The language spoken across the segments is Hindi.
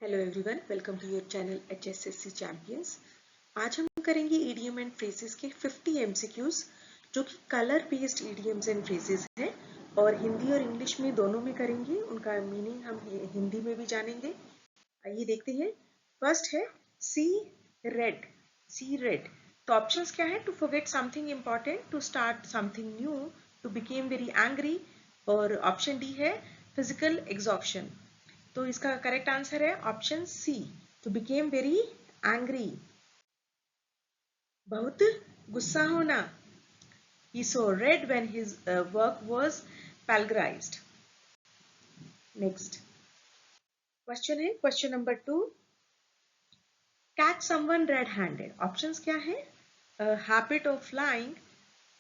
Hello everyone, welcome to your channel HSSC champions. आज हम करेंगे ईडीएम एंड फ्रेजेस के 50 एमसीक्यूज जो कि colour based EDMs and phrases हैं और हिंदी और इंग्लिश में दोनों में करेंगे। उनका मीनिंग हम हिंदी में भी जानेंगे। आइए देखते हैं। फर्स्ट है सी रेड। सी रेड तो ऑप्शंस क्या है? To forget something important, to start something new, to became very angry, और ऑप्शन डी है फिजिकल एग्जॉशन। तो इसका करेक्ट आंसर है option C, to became very angry, बहुत गुस्सा होना। He saw red when his work was plagiarized. Next question है question number 2। Catch someone red handed. Options क्या है? Habit of lying,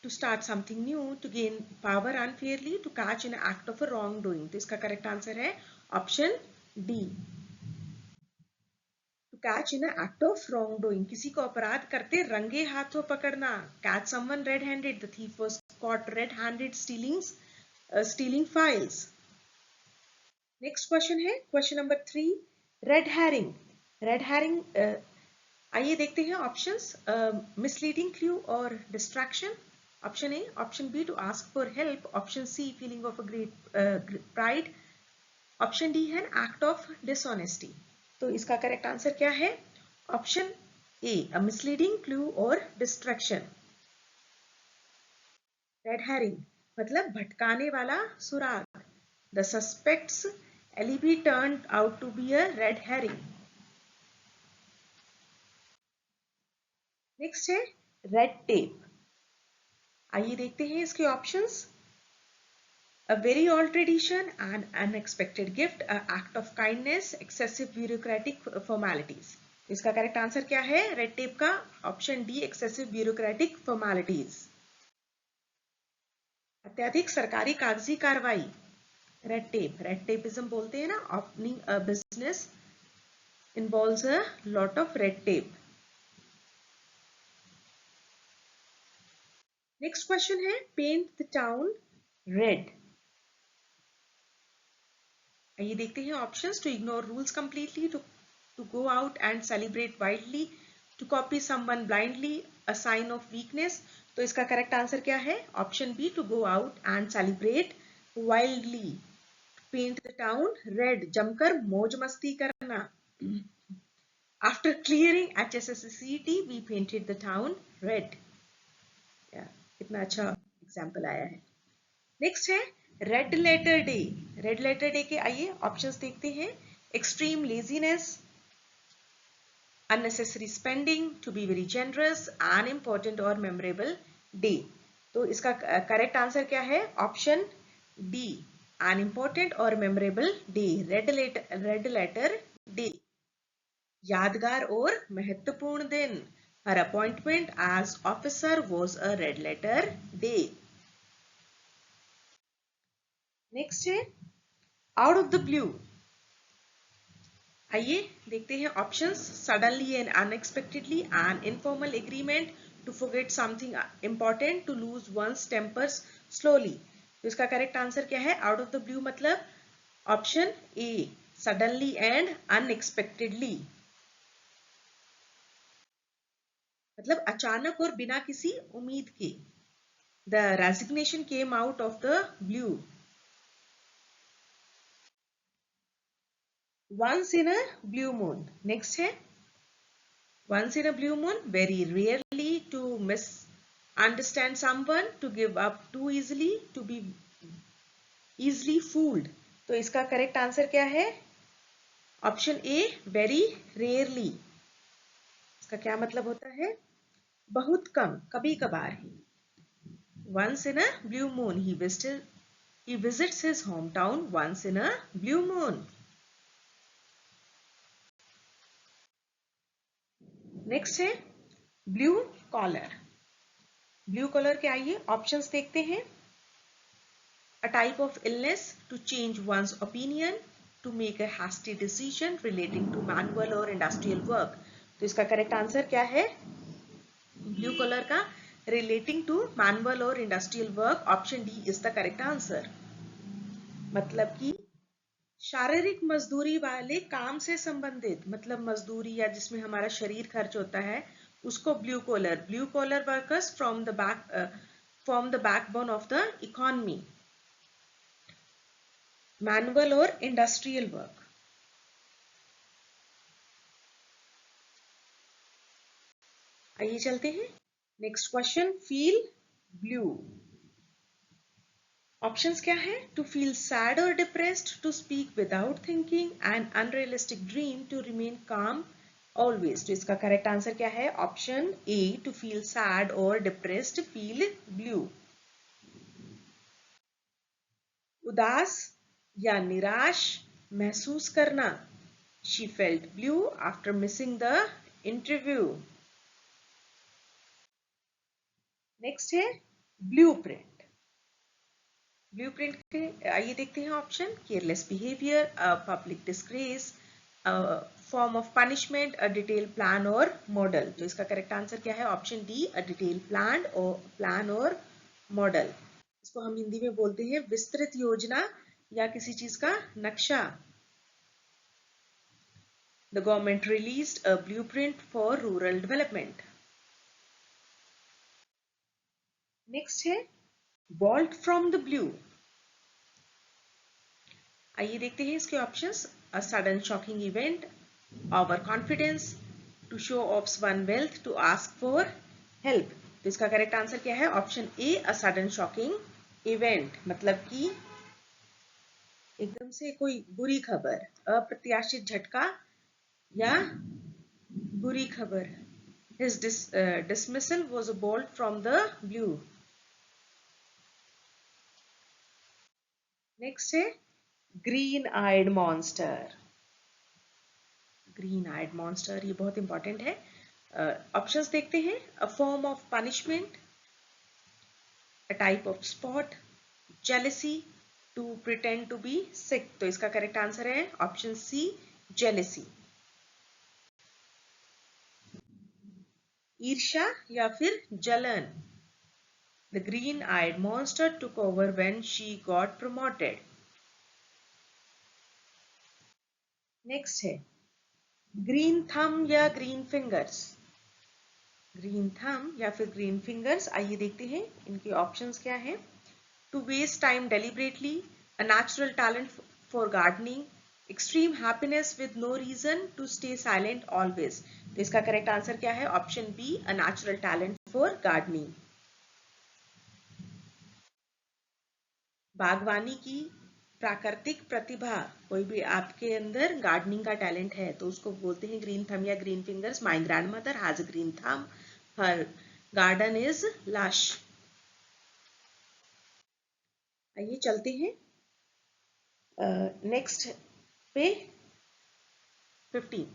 to start something new, to gain power unfairly, to catch an act of a wrongdoing। तो इसका करेक्ट आंसर है option D, to catch in act of wrongdoing. किसी को अपराध करते रंगे हाथों पकड़ना। Catch someone red handed, the thief was caught red handed stealing files. Next question है question number 3। Red herring. Red herring आइए देखते हैं ऑप्शंस। मिसलीडिंग क्लू और distraction. Option A, option B to ask for help, option C feeling of a great pride, option D है एक्ट ऑफ डिसऑनेस्टी। तो इसका करेक्ट आंसर क्या है? Option A, a misleading clue और डिस्ट्रैक्शन। रेड हैरिंग मतलब भटकाने वाला सुराग। The suspect's alibi turned out to be a red herring. Next है रेड टेप। आइए देखते हैं इसके options. A very old tradition, an unexpected gift, an act of kindness, excessive bureaucratic formalities। इसका करेक्ट आंसर क्या है रेड टेप का? Option D, excessive bureaucratic formalities, अत्यधिक सरकारी कागजी कार्रवाई। रेड टेपिज्म बोलते हैं ना, opening a business involves a lot of red tape. Next question है पेंट द टाउन रेड। आइए देखते हैं options. To ignore rules completely, to go out and celebrate wildly, to copy someone blindly, a sign of weakness. तो इसका करेक्ट आंसर क्या है? Option B, to go out and celebrate wildly. Paint the town red जमकर मौज मस्ती करना। After clearing HSSC we painted the town red. कितना अच्छा एग्जाम्पल आया है। नेक्स्ट है red letter day. Red letter day के आइए ऑप्शंस देखते हैं। Extreme laziness, unnecessary spending, to be very generous, an important or memorable day। तो इसका करेक्ट आंसर क्या है? Option D, an important or memorable day। Red letter day यादगार और महत्वपूर्ण दिन। Her appointment as officer was a red letter day। Next है आउट ऑफ द ब्लू। आइए देखते हैं options. Suddenly and unexpectedly, an informal agreement, to forget something important, to lose one's tempers slowly. तो इसका करेक्ट आंसर क्या है? आउट ऑफ द ब्लू मतलब option A, suddenly and unexpectedly, मतलब अचानक और बिना किसी उम्मीद के। The resignation came out of the blue. Once in a blue moon. Next है once in a blue moon, very rarely, to misunderstand someone, to give up too easily, to be easily fooled। तो इसका करेक्ट आंसर क्या है? ऑप्शन ए, वेरी रेयरली। इसका क्या मतलब होता है? बहुत कम, कभी कभार ही। once in a blue moon, he visits his hometown once in a blue moon। Next है ब्लू कॉलर। ब्लू कॉलर के आइए ऑप्शंस देखते हैं। A type of illness, to change one's opinion, to make a hasty decision relating to manual or industrial work। तो इसका करेक्ट आंसर क्या है ब्लू कलर का? रिलेटिंग टू मैनुअल और industrial work. Option D is the correct answer. मतलब कि शारीरिक मजदूरी वाले काम से संबंधित, मतलब मजदूरी या जिसमें हमारा शरीर खर्च होता है, उसको blue collar workers form the backbone of the economy. Manual और इंडस्ट्रियल वर्क. आइए चलते हैं next question. Feel blue. Options क्या है? टू फील सैड और depressed, to speak without thinking, an unrealistic dream, to remain calm always. तो इसका करेक्ट आंसर क्या है? Option A, to feel sad और डिप्रेस्ड, फील ब्लू. उदास या निराश महसूस करना. She felt blue after missing the interview. Next है ब्लूप्रिंट. ब्लूप्रिंट के आइए देखते हैं option. Careless behaviour, public disgrace, form of punishment, a detail plan और मॉडल. तो इसका करेक्ट आंसर क्या है? Option D, a detail plan और मॉडल. इसको हम हिंदी में बोलते हैं विस्तृत योजना या किसी चीज का नक्शा. The government released a blueprint for rural development. Next है बॉल्ट फ्रॉम द ब्लू. आइए देखते हैं इसके options. A sudden shocking event, over confidence, to show off one wealth, to ask for help. तो इसका करेक्ट आंसर क्या है? Option A, a sudden shocking event. मतलब कि एकदम से कोई बुरी खबर, अप्रत्याशित झटका या बुरी खबर. His dismissal was a bolt from the blue. Next है green eyed monster. Green eyed monster ये बहुत इंपॉर्टेंट है. ऑप्शंस देखते हैं. A form of punishment, a type of spot, jealousy, to pretend to be sick. तो इसका करेक्ट आंसर है ऑप्शन सी, जेलेसी. ईर्ष्या या फिर जलन. The green eyed monster took over when she got promoted. Next है ग्रीन थम या ग्रीन फिंगर्स. ग्रीन थम या फिर ग्रीन फिंगर्स. आइए देखते हैं इनके ऑप्शंस क्या हैं. To waste time deliberately, a natural talent for gardening, extreme happiness with no reason, to stay silent always. तो इसका करेक्ट आंसर क्या है? Option B, a natural talent for gardening. बागवानी की प्राकृतिक प्रतिभा. कोई भी आपके अंदर गार्डनिंग का टैलेंट है तो उसको बोलते हैं ग्रीन थम या green fingers. My grandmother has a green थम, हर गार्डन इज लश. आइए चलते हैं नेक्स्ट पे 15.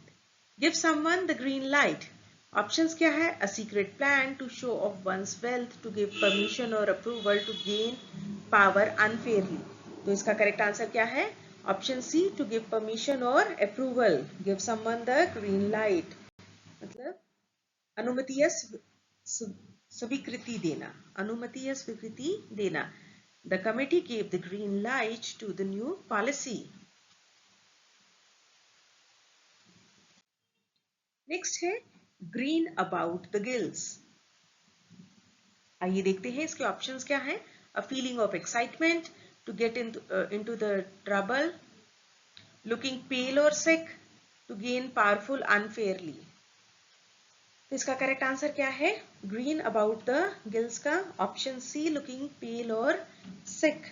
Give someone the green light. Options क्या है? A secret plan, to show off one's wealth, to give permission और approval, to gain power unfairly. तो इसका करेक्ट आंसर क्या है? Option C, to give permission और approval. Give someone the green light मतलब अनुमति या स्वीकृति देना. अनुमति या स्वीकृति देना. The committee gave the green light to the new policy. Next है green about the gills. आइए देखते हैं इसके ऑप्शंस क्या हैं. A feeling of excitement, to get into the trouble, looking pale or sick, to gain powerful unfairly. तो इसका करेक्ट आंसर क्या है? ग्रीन अबाउट द गिल्स का ऑप्शन सी, लुकिंग पेल और सिक.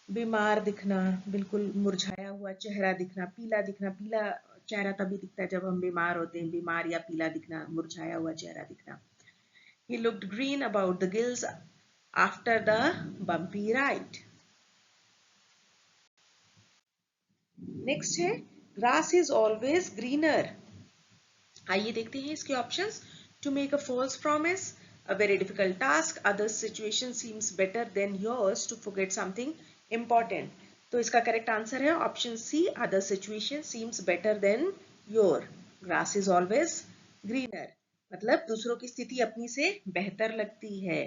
बीमार दिखना, बिल्कुल मुरझाया हुआ चेहरा दिखना, पीला दिखना. पीला चेहरा तभी दिखता है जब हम बीमार होते हैं. बीमार या पीला दिखना, मुरझाया हुआ चेहरा दिखना. He looked green about the gills after the bumpy ride. Next है grass is always greener. आइए देखते हैं इसके options. To make a false promise, a very difficult task, others situation seems better than yours, to forget something important. तो इसका करेक्ट आंसर है option C, other situation seems better than your. Grass is always greener मतलब दूसरों की स्थिति अपनी से बेहतर लगती है.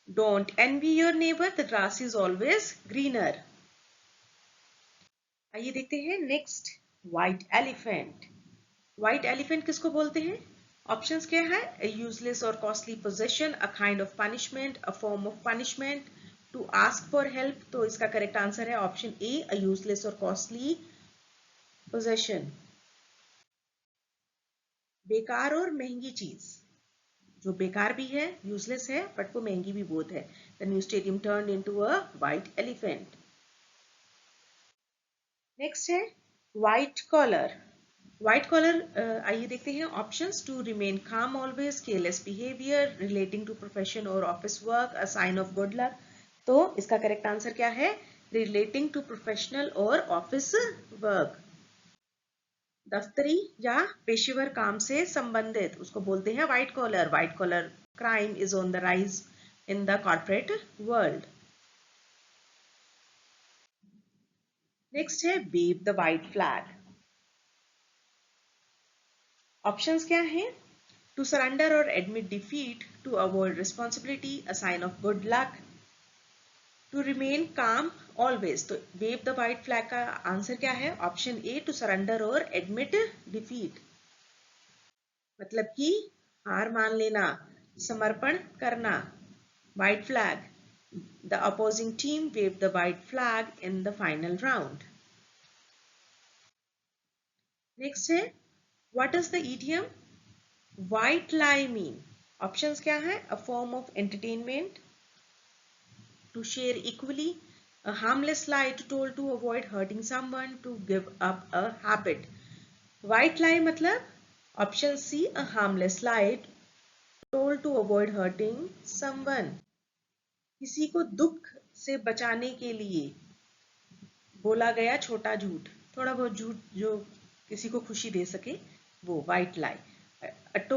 Don't envy your neighbour, the grass is always greener. आइए देखते हैं next, white elephant. White elephant किसको बोलते हैं? ऑप्शंस क्या है? A useless or costly possession, a kind of punishment, a form of punishment, to ask for help। तो इसका करेक्ट आंसर है option A, a useless or costly possession। बेकार और महंगी चीज, जो बेकार भी है, यूजलेस है, बट वो महंगी भी बहुत है। The new stadium turned into a white elephant। Next है व्हाइट कॉलर। व्हाइट कॉलर, आइए देखते हैं options. To remain calm always, careless behaviour, relating to profession और office work, a sign of good luck. तो इसका करेक्ट आंसर क्या है? रिलेटिंग टू प्रोफेशनल और ऑफिस वर्क। दफ्तरी या पेशेवर काम से संबंधित, उसको बोलते हैं white collar. White collar crime is on the rise in the corporate world. Next है wave the white flag. Options क्या हैं? टू सरेंडर और admit defeat, to avoid responsibility, a sign of good luck, to remain calm always. तो वेव द व्हाइट फ्लैग का आंसर क्या है? ऑप्शन ए, टू सरेंडर और एडमिट डिफीट। मतलब कि हार मान लेना, समर्पण करना। White flag, the opposing team wave the white flag in the final round. Next है what is the idiom white lie mean? Options क्या है? अ form of entertainment, to share equally, a harmless lie to told to avoid hurting someone, to give up a habit। white lie मतलब option C, a harmless lie told to avoid hurting someone। किसी को दुख से बचाने के लिए बोला गया छोटा झूठ, थोड़ा बहुत झूठ जो किसी को खुशी दे सके, वो white lie. he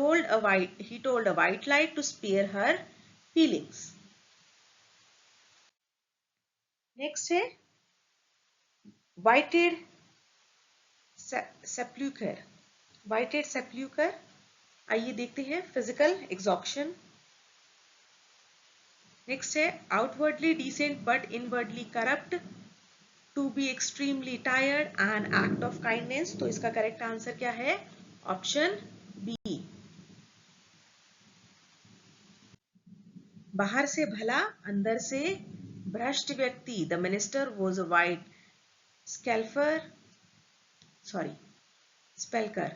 told a white lie to spare her feelings। Next है whited sepulcher। whited sepulcher, आइए देखते हैं फिजिकल एग्जॉक्शन। नेक्स्ट है outwardly decent but inwardly corrupt, to be extremely tired, an act of kindness. तो इसका करेक्ट आंसर क्या है? Option B. बाहर से भला, अंदर से भ्रष्ट व्यक्ति। The minister was a white sepulchre, sorry sepulchre,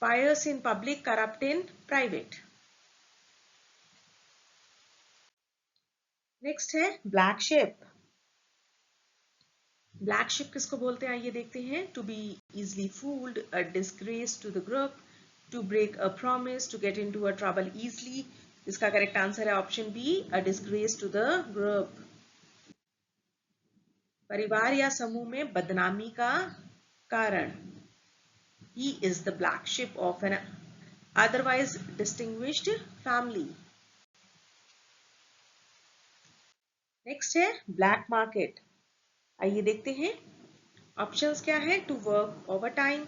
pious in public, corrupt in private। Next है ब्लैक शिप। ब्लैक शिप किसको बोलते हैं? आइए देखते हैं। To be easily fooled, a disgrace to the group, to break a promise, to get into a trouble easily. इसका करेक्ट आंसर है option B, a disgrace to the group. परिवार या समूह में बदनामी का कारण। He is the black sheep of an otherwise distinguished family. Next है ब्लैक मार्केट। आइए देखते हैं ऑप्शंस क्या है। To work over time,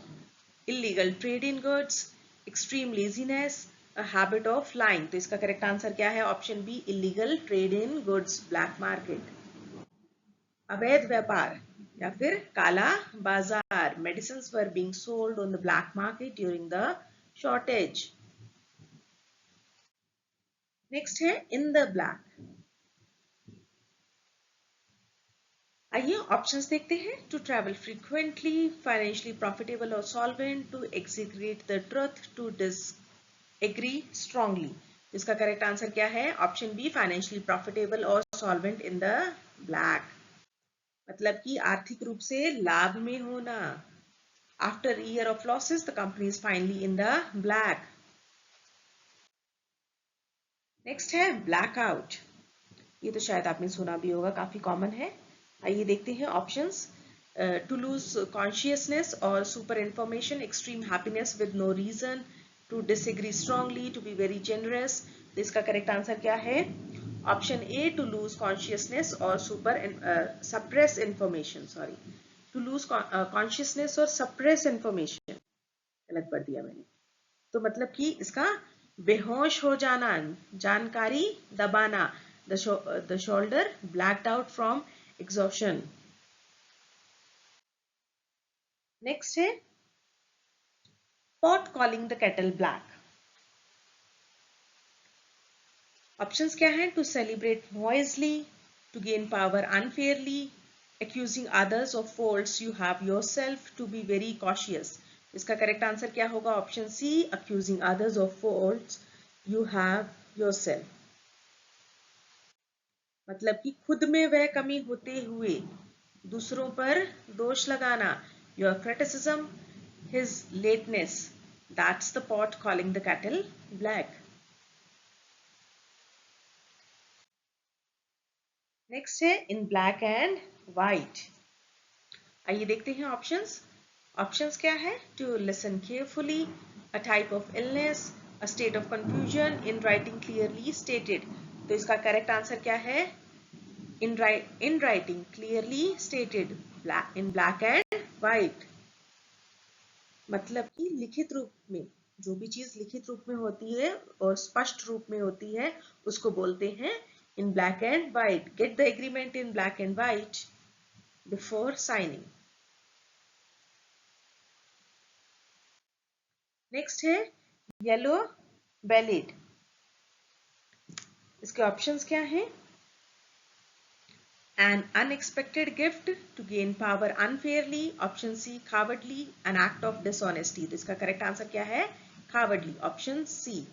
illegal trade in goods, extreme laziness, a habit of lying. तो इसका करेक्ट आंसर क्या है? Option B, illegal trade in goods, black market. अवैध व्यापार या फिर काला बाजार। Medicines were being sold on the black market during the shortage. Next है इन द ब्लैक। आइए ऑप्शंस देखते हैं। To travel frequently, financially profitable और solvent, to execute the truth, to disagree strongly. इसका करेक्ट आंसर क्या है? ऑप्शन बी, फाइनेंशियली प्रॉफिटेबल और सॉल्वेंट इन द ब्लैक। मतलब कि आर्थिक रूप से लाभ में होना। After year of losses the company is finally in the black. Next है ब्लैकआउट। ये तो शायद आपने सुना भी होगा, काफी कॉमन है। आइए देखते हैं ऑप्शंस। टू लूज कॉन्शियसनेस और super information, extreme happiness with no reason, to disagree strongly, to be very generous. तो इसका करेक्ट आंसर क्या है? Option A, to lose consciousness और super suppress information, sorry, to lose consciousness और सप्रेस इंफॉर्मेशन, गलत पढ़ दिया मैंने। तो मतलब कि इसका बेहोश हो जाना, जानकारी दबाना। The shoulder blacked out from exhaustion। नेक्स्ट है pot calling the kettle black. ऑप्शंस क्या हैं? To celebrate noisily, to gain power unfairly, accusing others of faults you have yourself, to be very cautious. इसका करेक्ट आंसर क्या होगा? Option C, accusing others of faults you have yourself. मतलब कि खुद में वह कमी होते हुए दूसरों पर दोष लगाना. Your criticism, his lateness, that's the pot calling the kettle black. Next है इन ब्लैक एंड व्हाइट. आइए देखते हैं ऑप्शंस. ऑप्शंस क्या है? To listen carefully, a type of illness, a state of confusion, in writing clearly stated. तो इसका करेक्ट आंसर क्या है? In writing clearly stated, in black and white. मतलब कि लिखित रूप में, जो भी चीज लिखित रूप में होती है और स्पष्ट रूप में होती है उसको बोलते हैं in black and white. Get the agreement in black and white before signing. Next है yellow ballad. इसके ऑप्शंस क्या हैं? An unexpected gift, to gain power unfairly. Option C, cowardly, an act of dishonesty. तो इसका करेक्ट आंसर क्या है? cowardly. Option C.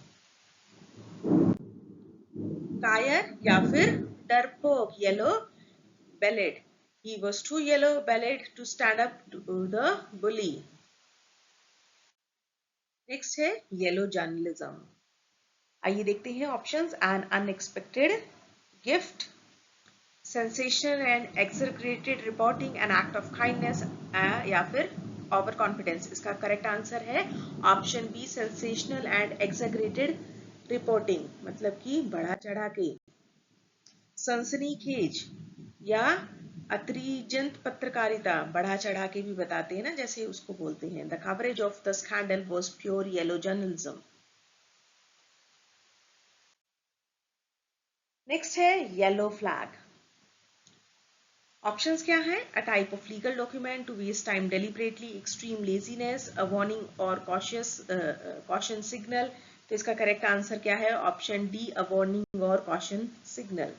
कायर या फिर डरपोक, yellow ballad. He was too yellow ballad to stand up to the bully. Next है येलो जर्नलिज्म. आइए देखते हैं options. An unexpected gift, sensational and exaggerated reporting, an act of kindness, या फिर ओवर कॉन्फिडेंस. इसका करेक्ट आंसर है option B, sensational and exaggerated reporting. मतलब कि बढ़ा चढ़ा के, सनसनीखेज या अतिरंजित पत्रकारिता, बढ़ा चढ़ा के भी बताते हैं ना, जैसे उसको बोलते हैं. The coverage of the scandal was pure yellow journalism. Next है येलो फ्लैग. ऑप्शंस क्या है? A type of legal document, to waste time deliberately, extreme laziness, a warning और कॉशन सिग्नल. तो इसका करेक्ट आंसर क्या है? ऑप्शन डी, अ वार्निंग और कॉशन सिग्नल.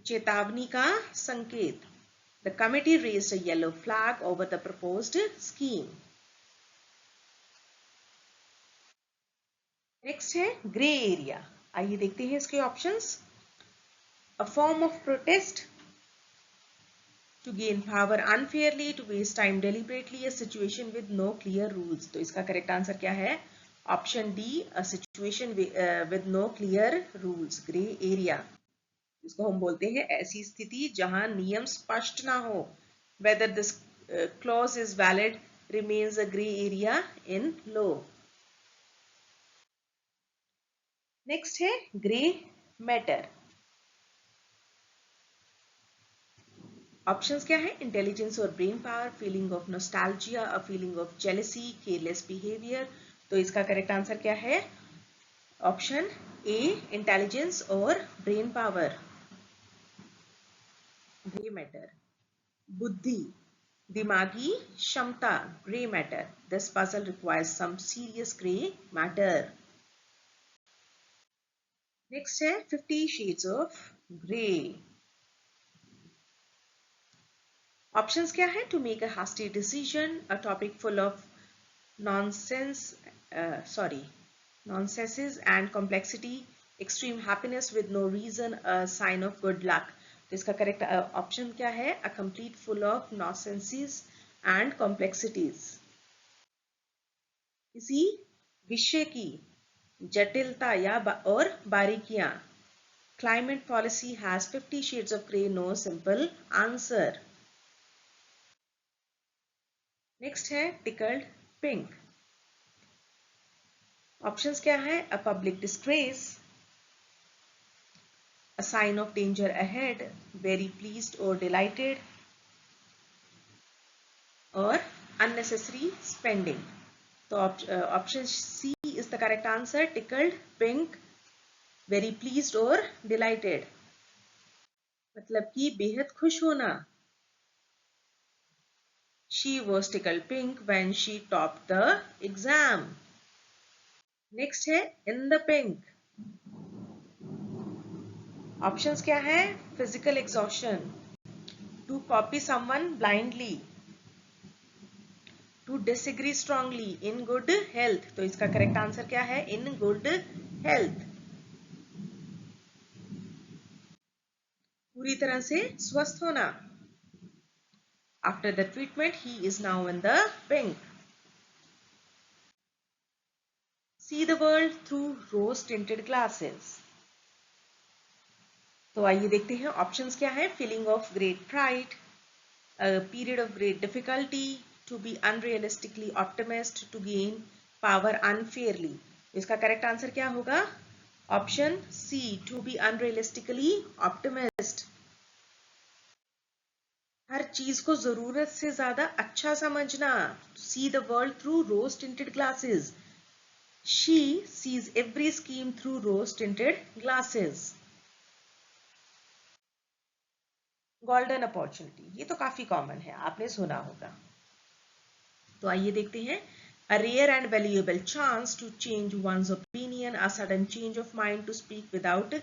चेतावनी का संकेत. The committee raised a yellow flag over the proposed scheme. Next है ग्रे एरिया. आइए देखते हैं इसके options. A form of protest, to gain power unfairly, to waste time deliberately, a situation with no clear rules. तो इसका करेक्ट आंसर क्या है? Option D, a situation with no clear rules. Grey area, इसको हम बोलते हैं ऐसी स्थिति जहां नियम स्पष्ट ना हो. whether this clause is valid remains a gray area in law. Next है ग्रे मैटर. ऑप्शंस क्या है? इंटेलिजेंस और brain power, feeling of nostalgia, a feeling of jealousy, careless behaviour. तो इसका करेक्ट आंसर क्या है? ऑप्शन ए, इंटेलिजेंस और ब्रेन पावर. ग्रे मैटर, बुद्धि, दिमागी क्षमता, grey matter. This puzzle requires some serious grey matter. Next है 50 शेड्स ऑफ ग्रे. ऑप्शंस क्या है? To make a hasty decision, a topic full of nonsenses and complexity, extreme happiness with no reason, a sign of good luck. तो इसका करेक्ट ऑप्शन क्या है? a complete full of nonsenses and complexities. किसी विषय की जटिलता या और बारीकियां. climate policy has 50 shades of grey, no simple answer. Next है tickled pink. ऑप्शंस क्या है? A public disgrace, a sign of danger ahead, very pleased or delighted, or unnecessary spending. तो ऑप्शन C is the correct answer. tickled pink, very pleased or delighted. मतलब कि बेहद खुश होना. She was tickled pink when she topped the exam. Next है in the pink. ऑप्शंस क्या है? Physical exhaustion, to copy someone blindly, to disagree strongly, in good health. तो इसका करेक्ट आंसर क्या है? In good health. पूरी तरह से स्वस्थ होना. After the treatment he is now in the pink. See the world through rose tinted glasses. तो आइए देखते हैं ऑप्शंस क्या है. Feeling of great pride, a period of great difficulty, to be unrealistically optimist, to gain power unfairly. इसका करेक्ट आंसर क्या होगा? Option C, to be unrealistically optimist. हर चीज को जरूरत से ज्यादा अच्छा समझना. See the world through rose tinted glasses. She sees every scheme through rose tinted glasses. Golden opportunity, ये तो काफी कॉमन है, आपने सुना होगा. तो आइए देखते हैं. A rare and valuable chance to change one's opinion, a sudden change of mind to speak without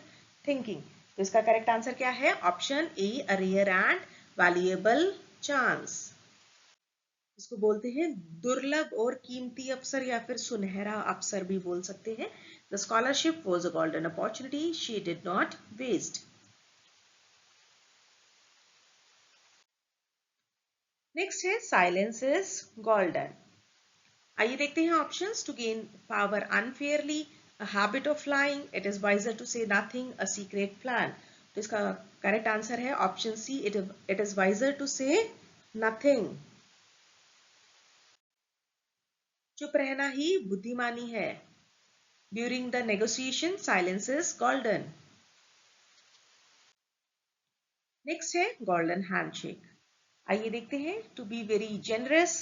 thinking. तो इसका करेक्ट आंसर क्या है? Option A, a rare and valuable chance. इसको बोलते हैं दुर्लभ और कीमती अवसर या फिर सुनहरा अवसर भी बोल सकते हैं. The scholarship was a golden opportunity she did not waste. Next है silence is golden. आइए देखते हैं options. To gain power unfairly, a habit of lying, it is wiser to say nothing, a secret plan. तो इसका करेक्ट आंसर है option C, it is wiser to say nothing. चुप रहना ही बुद्धिमानी है. During the negotiation silence is golden. Next है गोल्डन हैंडशेक. आइए देखते हैं. To be very generous,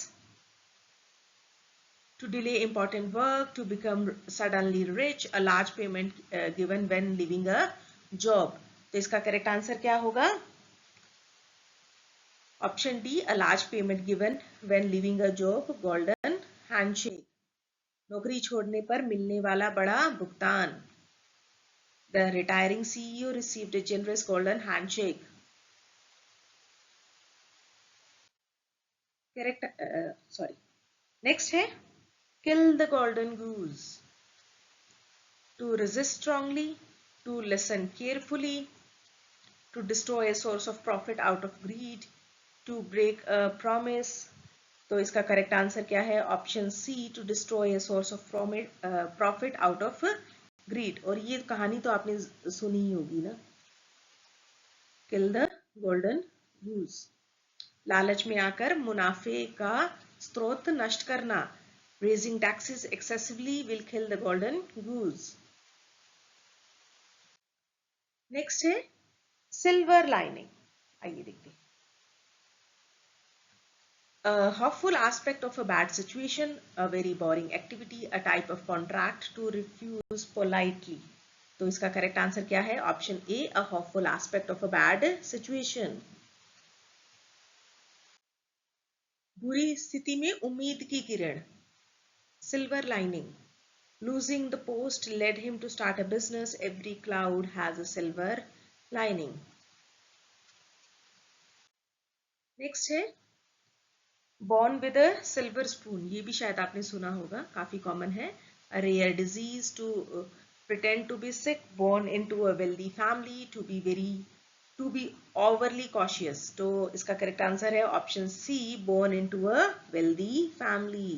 to delay important work, to become suddenly rich, a large payment given when leaving a job. तो इसका करेक्ट आंसर क्या होगा? Option D, a large payment given when leaving a job, golden handshake. नौकरी छोड़ने पर मिलने वाला बड़ा भुगतान. The retiring CEO received a generous golden handshake. Correct, sorry. Next है kill the golden goose. To resist strongly, to listen carefully, to destroy a source of profit out of greed, to break a promise. तो इसका करेक्ट आंसर क्या है? Option C, to destroy a source of profit out of greed. और ये कहानी तो आपने सुनी ही होगी ना. Kill the golden goose. लालच में आकर मुनाफे का स्रोत नष्ट करना. Raising taxes excessively will kill the golden goose. Next है सिल्वर लाइनिंग. आइए देखते हैं. A hopeful aspect of a bad situation, a very boring activity, a type of contract, to refuse politely. तो इसका करेक्ट आंसर क्या है? Option A, a hopeful aspect of a bad situation. बुरी स्थिति में उम्मीद की किरण. Silver lining. Losing the post led him to start a business. Every cloud has a silver lining. Next है born with a silver spoon. ये भी शायद आपने सुना होगा, काफी कॉमन है. A rare disease, to pretend to be sick, born into a wealthy family, to be overly cautious. तो इसका करेक्ट आंसर है option C, born into a wealthy family.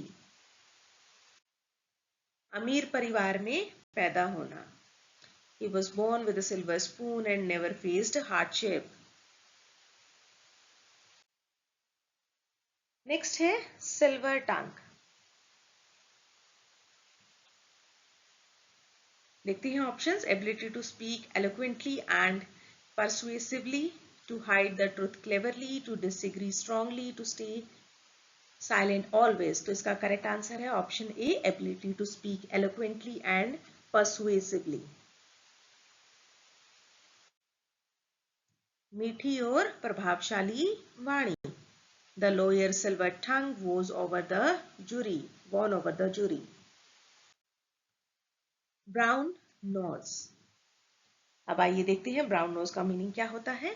अमीर परिवार में पैदा होना. He was born with a silver spoon and never faced hardship. Next है सिल्वर टंग. देखते हैं options. Ability to speak eloquently and persuasively, to hide the truth cleverly, to disagree strongly, to stay silent always. तो इसका करेक्ट आंसर है option A, ability to speak eloquently and persuasively. मीठी और प्रभावशाली वाणी. The lawyer silver tongue was over the jury, won over the jury. Brown nose. अब आइए देखते हैं brown nose का मीनिंग क्या होता है.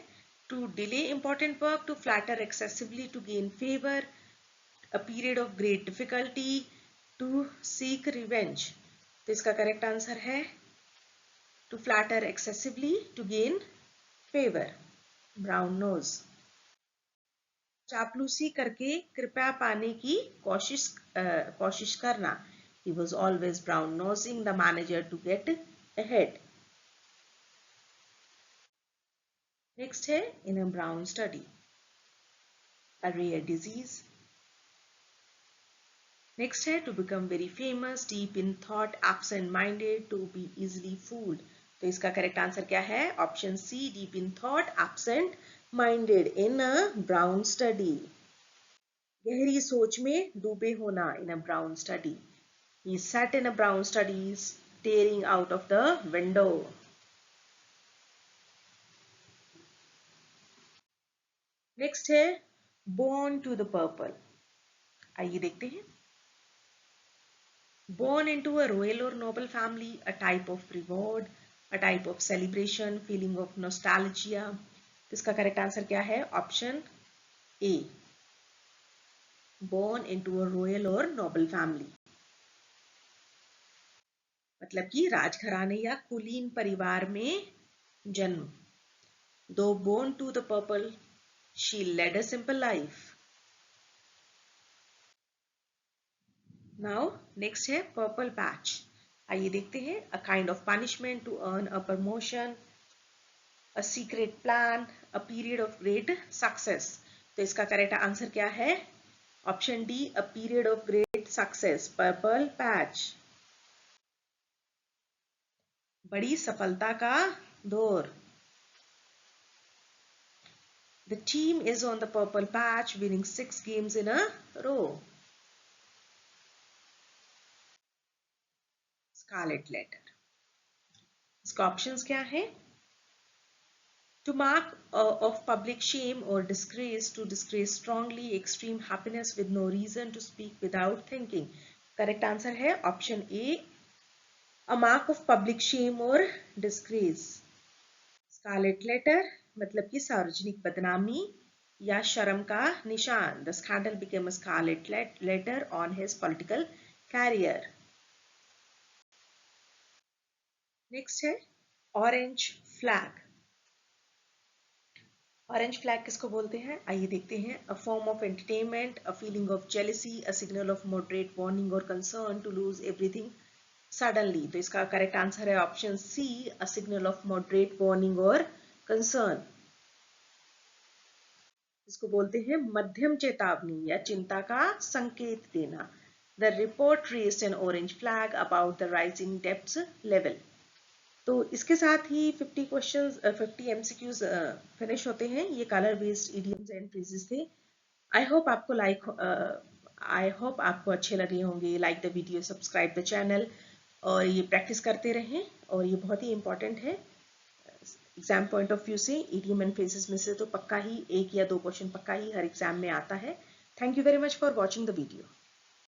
To delay important work, to flatter excessively, to gain favor, a period of great difficulty, to seek revenge. तो इसका करेक्ट आंसर है to flatter excessively, to gain favor. Brown nose. चापलूसी करके कृपया पाने की कोशिश करना. He was always brown nosing the manager to get ahead. Next है in a brown study. A rare disease. Next है to become very famous, deep in thought, absent-minded, to be easily fooled. तो इसका करेक्ट आंसर क्या है? Option C, deep in thought, absent-minded in a brown study. गहरी सोच में डूबे होना in a brown study. He sat in a brown study, staring out of the window. Next है born to the purple. आइए देखते हैं. Born into a royal or noble family, a type of reward, a type of celebration, feeling of nostalgia. इसका करेक्ट आंसर क्या है? Option A, born into a royal or noble family. मतलब कि राजघराने या कुलीन परिवार में जन्म. Though born to the purple, she led a simple life. Now next है purple patch. आइए देखते हैं. A kind of punishment to earn a promotion, a secret plan, a period of great success. तो इसका करेक्ट आंसर क्या है? Option D, a period of great success. Purple patch. बड़ी सफलता का दौर. The team is on the purple patch, winning 6 games in a row. Scarlet letter. इसका ऑप्शंस क्या है? To mark of public shame or disgrace, to disgrace strongly, extreme happiness with no reason, to speak without thinking. Correct answer है option A, a mark of public shame or disgrace. Scarlet letter मतलब कि सार्वजनिक बदनामी या शर्म का निशान. The scandal became a scarlet letter on his political career. Next है orange flag. ऑरेंज फ्लैग किसको बोलते हैं? आइए देखते हैं. A form of entertainment, a feeling of jealousy, a signal of moderate warning और concern to lose everything suddenly. तो इसका करेक्ट आंसर है option C, a signal of moderate warning और कंसर्न. इसको बोलते हैं मध्यम चेतावनी या चिंता का संकेत देना. The report raised N orange flag about the rising depths level. तो इसके साथ ही 50 क्वेश्चंस 50 एमसीक्यूज फिनिश होते हैं. ये colour based idioms and phrases थे. आई होप आपको अच्छे लगे होंगे. Like the video, subscribe the channel और ये प्रैक्टिस करते रहें. और ये बहुत ही इंपॉर्टेंट है एग्जाम पॉइंट ऑफ व्यू से. इडियम एंड फ्रेजेस में से तो पक्का ही 1 या 2 क्वेश्चन पक्का ही हर एग्जाम में आता है. Thank you very much for watching the video.